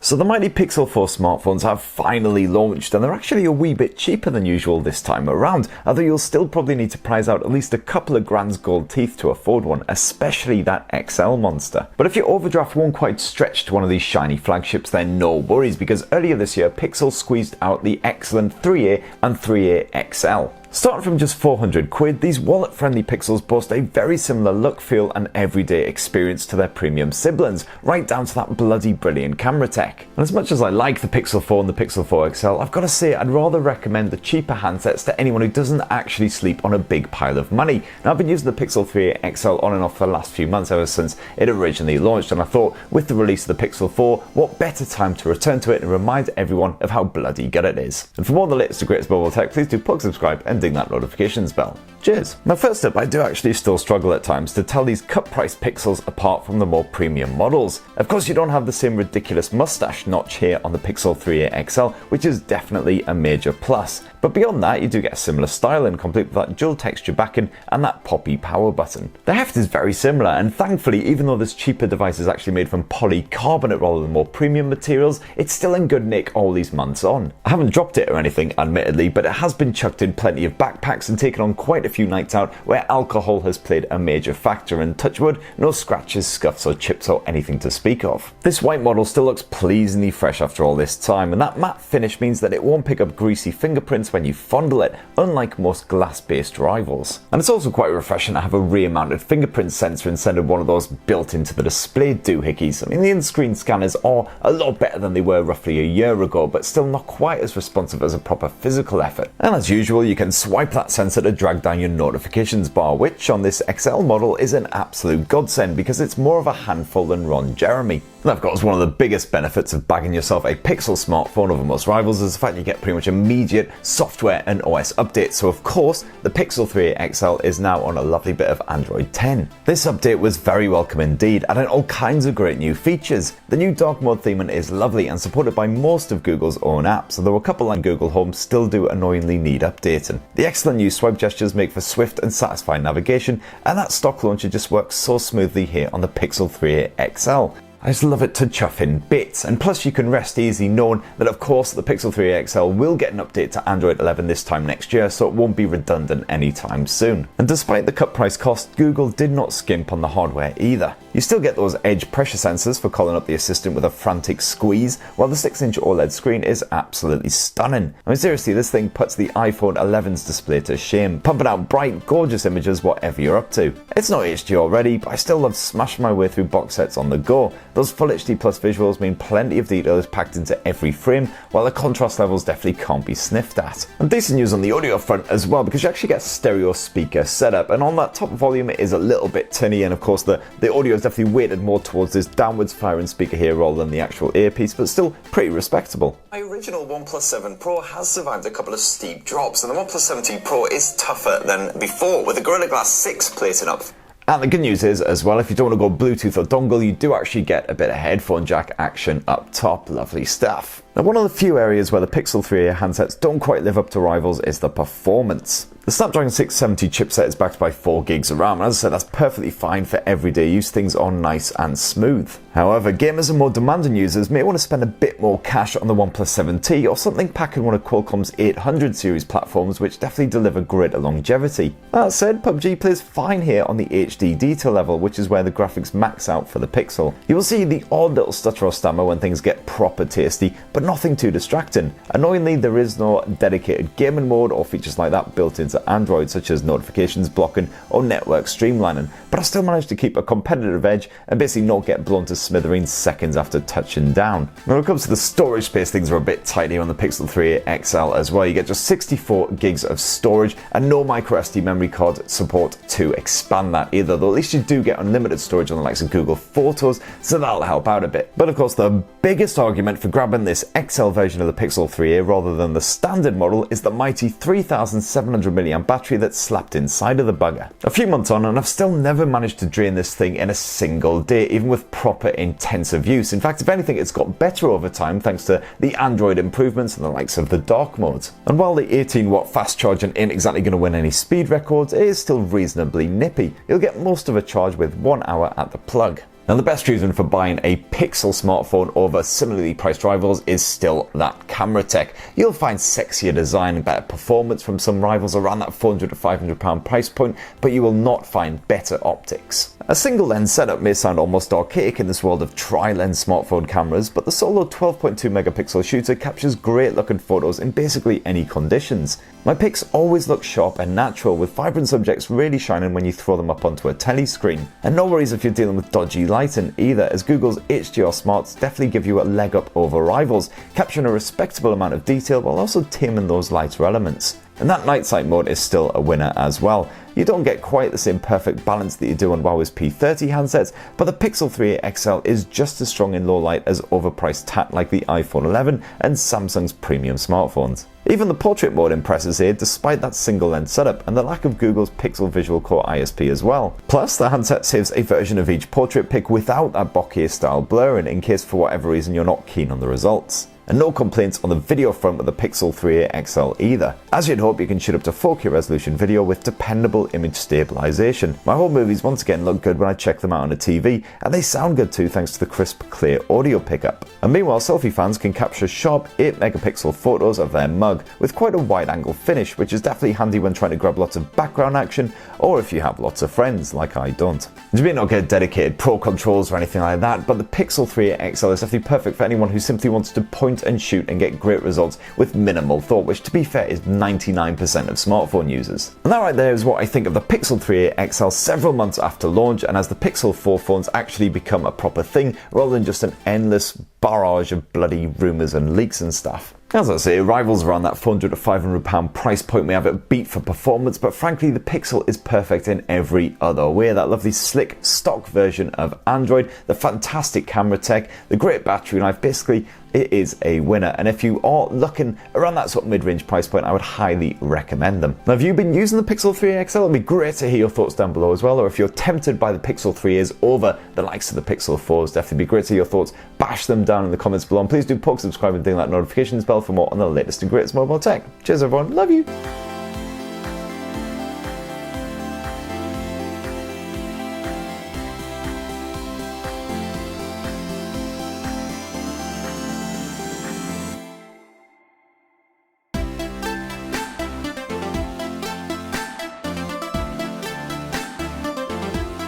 So the mighty Pixel 4 smartphones have finally launched, and they're actually a wee bit cheaper than usual this time around, although you'll still probably need to prize out at least a couple of grand's gold teeth to afford one, especially that XL monster. But if your overdraft won't quite stretch to one of these shiny flagships, then no worries, because earlier this year Pixel squeezed out the excellent 3A and 3A XL. Starting from just 400 quid, these wallet-friendly Pixels boast a very similar look, feel and everyday experience to their premium siblings, right down to that bloody brilliant camera tech. And as much as I like the Pixel 4 and the Pixel 4 XL, I've got to say I'd rather recommend the cheaper handsets to anyone who doesn't actually sleep on a big pile of money. Now, I've been using the Pixel 3a XL on and off for the last few months ever since it originally launched, and I thought with the release of the Pixel 4, what better time to return to it and remind everyone of how bloody good it is. And for more on the latest and greatest mobile tech, please do plug, subscribe and ding that notifications bell. Cheers! Now first up, I do actually still struggle at times to tell these cut price Pixels apart from the more premium models. Of course, you don't have the same ridiculous mustache notch here on the Pixel 3a XL, which is definitely a major plus. But beyond that, you do get a similar styling, complete with that dual texture backing and that poppy power button. The heft is very similar, and thankfully, even though this cheaper device is actually made from polycarbonate rather than more premium materials, it's still in good nick all these months on. I haven't dropped it or anything, admittedly, but it has been chucked in plenty of backpacks and taken on quite a few nights out where alcohol has played a major factor, and touch wood, no scratches, scuffs or chips or anything to speak of. This white model still looks pleasingly fresh after all this time, and that matte finish means that it won't pick up greasy fingerprints when you fondle it, unlike most glass-based rivals. And it's also quite refreshing to have a rear-mounted fingerprint sensor instead of one of those built into the display doohickeys. I mean, the in-screen scanners are a lot better than they were roughly a year ago, but still not quite as responsive as a proper physical effort. And as usual, you can swipe that sensor to drag down your notifications bar, which on this XL model is an absolute godsend because it's more of a handful than Ron Jeremy. And of course, one of the biggest benefits of bagging yourself a Pixel smartphone over most rivals is the fact you get pretty much immediate software and OS updates. So of course, the Pixel 3a XL is now on a lovely bit of Android 10. This update was very welcome indeed, adding all kinds of great new features. The new dark mode theming is lovely and supported by most of Google's own apps, although a couple like Google Home still do annoyingly need updating. The excellent new swipe gestures make for swift and satisfying navigation, and that stock launcher just works so smoothly here on the Pixel 3a XL. I just love it to chuff in bits, and plus you can rest easy knowing that of course the Pixel 3a XL will get an update to Android 11 this time next year, so it won't be redundant anytime soon. And despite the cut price cost, Google did not skimp on the hardware either. You still get those edge pressure sensors for calling up the assistant with a frantic squeeze, while the 6-inch OLED screen is absolutely stunning. I mean seriously, this thing puts the iPhone 11's display to shame, pumping out bright, gorgeous images whatever you're up to. It's not HD already, but I still love smashing my way through box sets on the go. Those Full HD Plus visuals mean plenty of detail is packed into every frame, while the contrast levels definitely can't be sniffed at. And decent news on the audio front as well, because you actually get a stereo speaker setup, and on that top volume it is a little bit tinny, and of course the audio is definitely weighted more towards this downwards firing speaker here rather than the actual earpiece, but still pretty respectable. My original OnePlus 7 Pro has survived a couple of steep drops, and the OnePlus 17 Pro is tougher than before, with the Gorilla Glass 6 plating up. And the good news is, as well, if you don't want to go Bluetooth or dongle, you do actually get a bit of headphone jack action up top. Lovely stuff. Now, one of the few areas where the Pixel 3a handsets don't quite live up to rivals is the performance. The Snapdragon 670 chipset is backed by 4 gigs of RAM, and as I said, that's perfectly fine for everyday use. Things are nice and smooth. However, gamers and more demanding users may want to spend a bit more cash on the OnePlus 7T or something packing one of Qualcomm's 800 series platforms, which definitely deliver greater longevity. That said, PUBG plays fine here on the HD detail level, which is where the graphics max out for the Pixel. You will see the odd little stutter or stammer when things get proper tasty, but nothing too distracting. Annoyingly, there is no dedicated gaming mode or features like that built into Android, such as notifications blocking or network streamlining, but I still managed to keep a competitive edge and basically not get blown to smithereens seconds after touching down. When it comes to the storage space, things are a bit tight here on the Pixel 3a XL as well. You get just 64 gigs of storage and no microSD memory card support to expand that either, though at least you do get unlimited storage on the likes of Google Photos, so that'll help out a bit. But of course, the biggest argument for grabbing this XL version of the Pixel 3a rather than the standard model is the mighty 3700 mAh battery that's slapped inside of the bugger. A few months on, and I've still never managed to drain this thing in a single day, even with proper intensive use. In fact, if anything, it's got better over time thanks to the Android improvements and the likes of the dark modes. And while the 18-watt fast charging ain't exactly going to win any speed records, it is still reasonably nippy. You'll get most of a charge with 1 hour at the plug. Now, the best reason for buying a Pixel smartphone over similarly priced rivals is still that camera tech. You'll find sexier design and better performance from some rivals around that £400 to £500 price point, but you will not find better optics. A single lens setup may sound almost archaic in this world of tri-lens smartphone cameras, but the solo 12.2 megapixel shooter captures great looking photos in basically any conditions. My pics always look sharp and natural, with vibrant subjects really shining when you throw them up onto a telly screen. And no worries if you're dealing with dodgy lighting either, as Google's HDR Smarts definitely give you a leg up over rivals, capturing a respectable amount of detail while also taming those lighter elements. And that night sight mode is still a winner as well. You don't get quite the same perfect balance that you do on Huawei's P30 handsets, but the Pixel 3a XL is just as strong in low light as overpriced tat like the iPhone 11 and Samsung's premium smartphones. Even the portrait mode impresses here despite that single lens setup and the lack of Google's Pixel Visual Core ISP as well. Plus, the handset saves a version of each portrait pic without that bokeh style blurring in case for whatever reason you're not keen on the results. And no complaints on the video front with the Pixel 3a XL either. As you'd hope, you can shoot up to 4K resolution video with dependable image stabilization. My home movies once again look good when I check them out on a TV, and they sound good too thanks to the crisp, clear audio pickup. And meanwhile, selfie fans can capture sharp 8 megapixel photos of their mug with quite a wide angle finish, which is definitely handy when trying to grab lots of background action, or if you have lots of friends like I don't. You may not get dedicated pro controls or anything like that, but the Pixel 3a XL is definitely perfect for anyone who simply wants to point and shoot and get great results with minimal thought, which to be fair is 99% of smartphone users. And that right there is what I think of the Pixel 3a XL several months after launch, and as the Pixel 4 phones actually become a proper thing rather than just an endless barrage of bloody rumours and leaks and stuff. As I say, rivals around that £400 to £500 price point may have it beat for performance, but frankly the Pixel is perfect in every other way. That lovely slick stock version of Android, the fantastic camera tech, the great battery life, basically it is a winner. And if you are looking around that sort of mid-range price point, I would highly recommend them. Now, have you been using the Pixel 3a XL? It'd be great to hear your thoughts down below as well, or if you're tempted by the Pixel 3as over the likes of the Pixel 4s, definitely be great to hear your thoughts. Bash them down in the comments below, and please do poke, subscribe and ding that notifications bell for more on the latest and greatest mobile tech. Cheers everyone, love you!